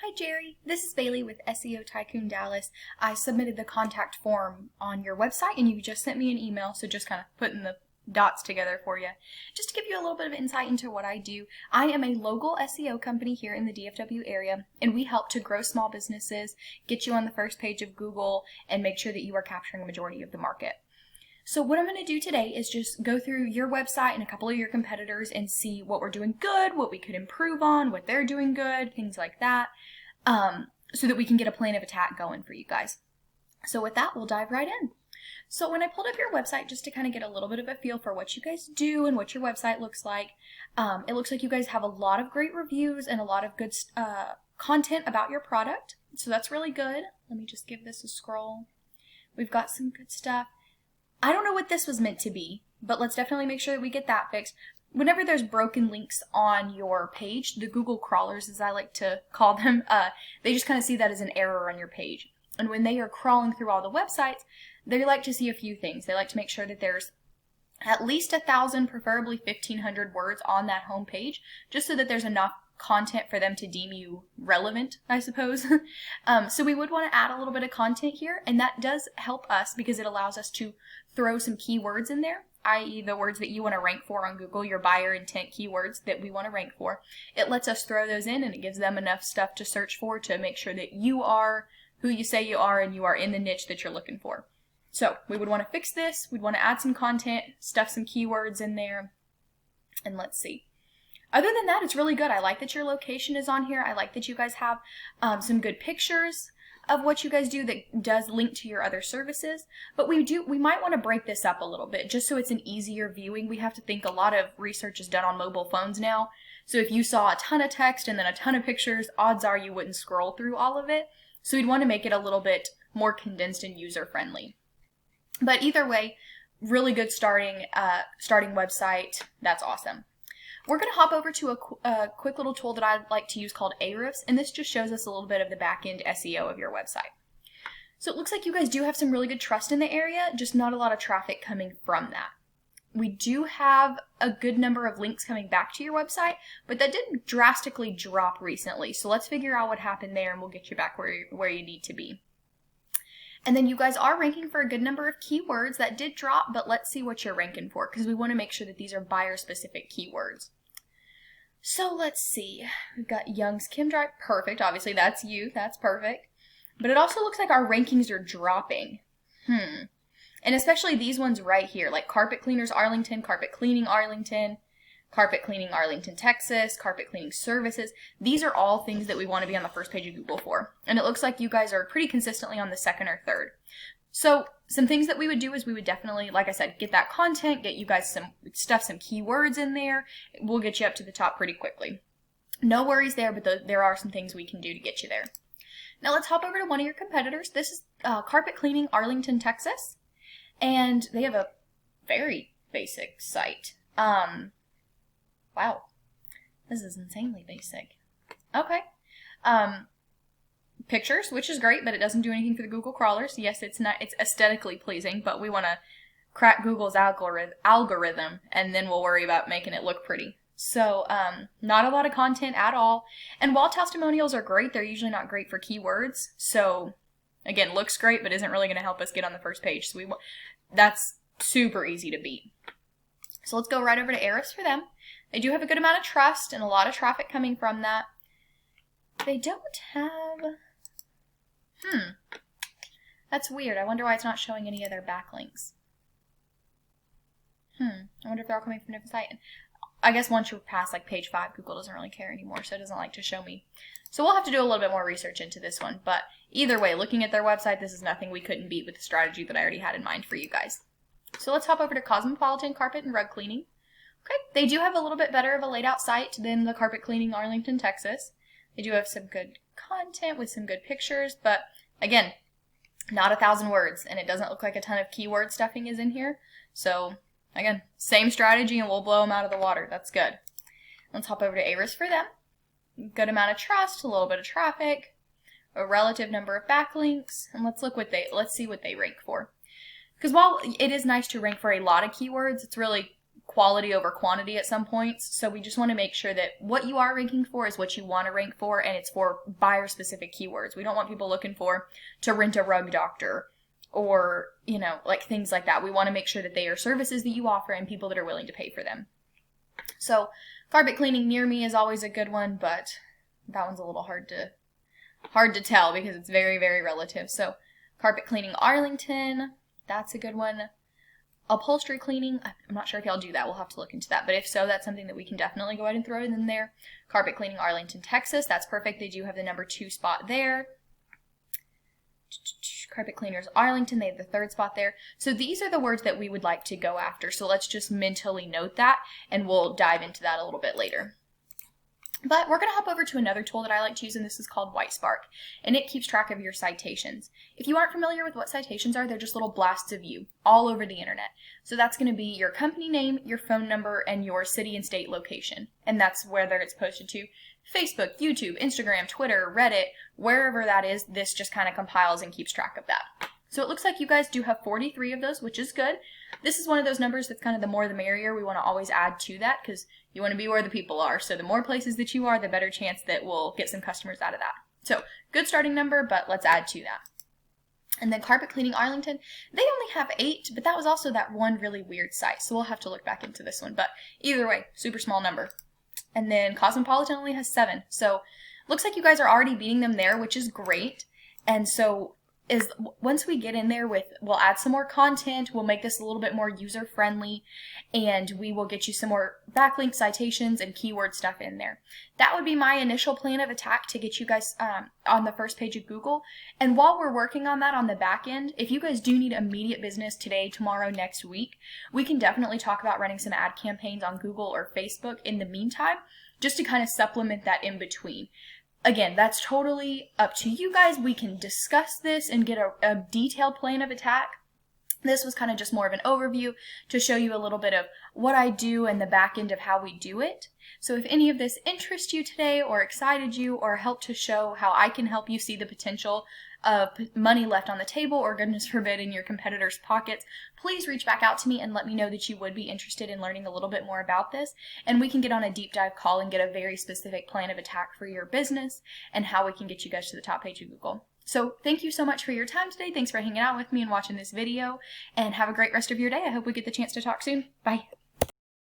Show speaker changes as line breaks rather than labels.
Hi Jerry, this is Bailey with SEO Tycoon Dallas. I submitted the contact form on your website and you just sent me an email, so just kind of putting the dots together for you. Just to give you a little bit of insight into what I do, I am a local SEO company here in the DFW area, and we help to grow small businesses, get you on the first page of Google, and make sure that you are capturing a majority of the market. So what I'm going to do today is just go through your website and a couple of your competitors and see what we're doing good, what we could improve on, what they're doing good, things like that, so that we can get a plan of attack going for you guys. So with that, we'll dive right in. So when I pulled up your website, just to kind of get a little bit of a feel for what you guys do and what your website looks like, it looks like you guys have a lot of great reviews and a lot of good content about your product. So that's really good. Let me just give this a scroll. We've got some good stuff. I don't know what this was meant to be, but let's definitely make sure that we get that fixed. Whenever there's broken links on your page, the Google crawlers, as I like to call them, they just kind of see that as an error on your page. And when they are crawling through all the websites, they like to see a few things. They like to make sure that there's at least 1,000, preferably 1,500 words on that home page, just so that there's enough content for them to deem you relevant, I suppose. So we would want to add a little bit of content here, and that does help us because it allows us to throw some keywords in there, i.e. the words that you want to rank for on Google, your buyer intent keywords that we want to rank for. It lets us throw those in, and it gives them enough stuff to search for to make sure that you are who you say you are and you are in the niche that you're looking for. So we would want to fix this. We'd want to add some content, stuff some keywords in there, and let's see. Other than that, it's really good. I like that your location is on here. I like that you guys have some good pictures of what you guys do that does link to your other services. But we might want to break this up a little bit just so it's an easier viewing. We have to think a lot of research is done on mobile phones now. So if you saw a ton of text and then a ton of pictures, odds are you wouldn't scroll through all of it. So we'd want to make it a little bit more condensed and user-friendly. But either way, really good starting website. That's awesome. We're going to hop over to a quick little tool that I like to use called Ahrefs, and this just shows us a little bit of the back-end SEO of your website. So it looks like you guys do have some really good trust in the area, just not a lot of traffic coming from that. We do have a good number of links coming back to your website, but that did drastically drop recently. So let's figure out what happened there, and we'll get you back where you need to be. And then you guys are ranking for a good number of keywords. That did drop, but let's see what you're ranking for, because we want to make sure that these are buyer-specific keywords. So let's see. We've got Young's Kim Dry. Perfect. Obviously, that's you. That's perfect. But it also looks like our rankings are dropping. And especially these ones right here, like Carpet Cleaners Arlington, Carpet Cleaning Arlington, Carpet Cleaning Arlington, Texas, Carpet Cleaning Services. These are all things that we want to be on the first page of Google for. And it looks like you guys are pretty consistently on the second or third. So some things that we would do is we would definitely, like I said, get that content, get you guys some keywords in there. We'll get you up to the top pretty quickly. No worries there, but there are some things we can do to get you there. Now let's hop over to one of your competitors. This is Carpet Cleaning Arlington, Texas. And they have a very basic site. Wow. This is insanely basic. Okay. Pictures, which is great, but it doesn't do anything for the Google crawlers. Yes, it's aesthetically pleasing, but we want to crack Google's algorithm, and then we'll worry about making it look pretty. So, not a lot of content at all. And while testimonials are great, they're usually not great for keywords. So, again, looks great, but isn't really going to help us get on the first page. So that's super easy to beat. So let's go right over to Ahrefs for them. They do have a good amount of trust and a lot of traffic coming from that. They don't have... That's weird. I wonder why it's not showing any of their backlinks. I wonder if they're all coming from a different site. I guess once you're past like page 5, Google doesn't really care anymore, so it doesn't like to show me. So we'll have to do a little bit more research into this one. But either way, looking at their website, this is nothing we couldn't beat with the strategy that I already had in mind for you guys. So let's hop over to Cosmopolitan Carpet and Rug Cleaning. Okay, they do have a little bit better of a laid out site than the Carpet Cleaning Arlington, Texas. They do have some good content with some good pictures, but again, not 1,000 words, and it doesn't look like a ton of keyword stuffing is in here. So again, same strategy and we'll blow them out of the water. That's good. Let's hop over to Ahrefs for them. Good amount of trust, a little bit of traffic, a relative number of backlinks, and let's see what they rank for. Because while it is nice to rank for a lot of keywords, it's really quality over quantity at some points. So we just want to make sure that what you are ranking for is what you want to rank for, and it's for buyer specific keywords. We don't want people looking for to rent a rug doctor or, like things like that. We want to make sure that they are services that you offer and people that are willing to pay for them. So carpet cleaning near me is always a good one, but that one's a little hard to tell because it's very, very relative. So carpet cleaning Arlington, that's a good one. Upholstery cleaning, I'm not sure if y'all do that. We'll have to look into that. But if so, that's something that we can definitely go ahead and throw in there. Carpet cleaning Arlington, Texas, that's perfect. They do have the number 2 spot there. Carpet cleaners Arlington, they have the 3rd spot there. So these are the words that we would like to go after. So let's just mentally note that, and we'll dive into that a little bit later. But we're going to hop over to another tool that I like to use, and this is called Whitespark, and it keeps track of your citations. If you aren't familiar with what citations are, they're just little blasts of you all over the internet. So that's going to be your company name, your phone number, and your city and state location. And that's whether it's posted to Facebook, YouTube, Instagram, Twitter, Reddit, wherever that is, this just kind of compiles and keeps track of that. So it looks like you guys do have 43 of those, which is good. This is one of those numbers that's kind of the more the merrier. We want to always add to that because you want to be where the people are. So the more places that you are, the better chance that we'll get some customers out of that. So good starting number, but let's add to that. And then carpet cleaning Arlington, they only have 8, but that was also that one really weird site. So we'll have to look back into this one. But either way, super small number. And then Cosmopolitan only has 7. So looks like you guys are already beating them there, which is great. And so once we get in there we'll add some more content, we'll make this a little bit more user friendly, and we will get you some more backlink citations and keyword stuff in there. That would be my initial plan of attack to get you guys on the first page of Google. And while we're working on that on the back end, if you guys do need immediate business today, tomorrow, next week, we can definitely talk about running some ad campaigns on Google or Facebook in the meantime, just to kind of supplement that in between. Again, that's totally up to you guys. We can discuss this and get a detailed plan of attack. This was kind of just more of an overview to show you a little bit of what I do and the back end of how we do it. So if any of this interests you today or excited you or helped to show how I can help you see the potential of money left on the table or, goodness forbid, in your competitors' pockets, please reach back out to me and let me know that you would be interested in learning a little bit more about this, and we can get on a deep dive call and get a very specific plan of attack for your business and how we can get you guys to the top page of Google. So thank you so much for your time today. Thanks for hanging out with me and watching this video, and have a great rest of your day. I hope we get the chance to talk soon. Bye.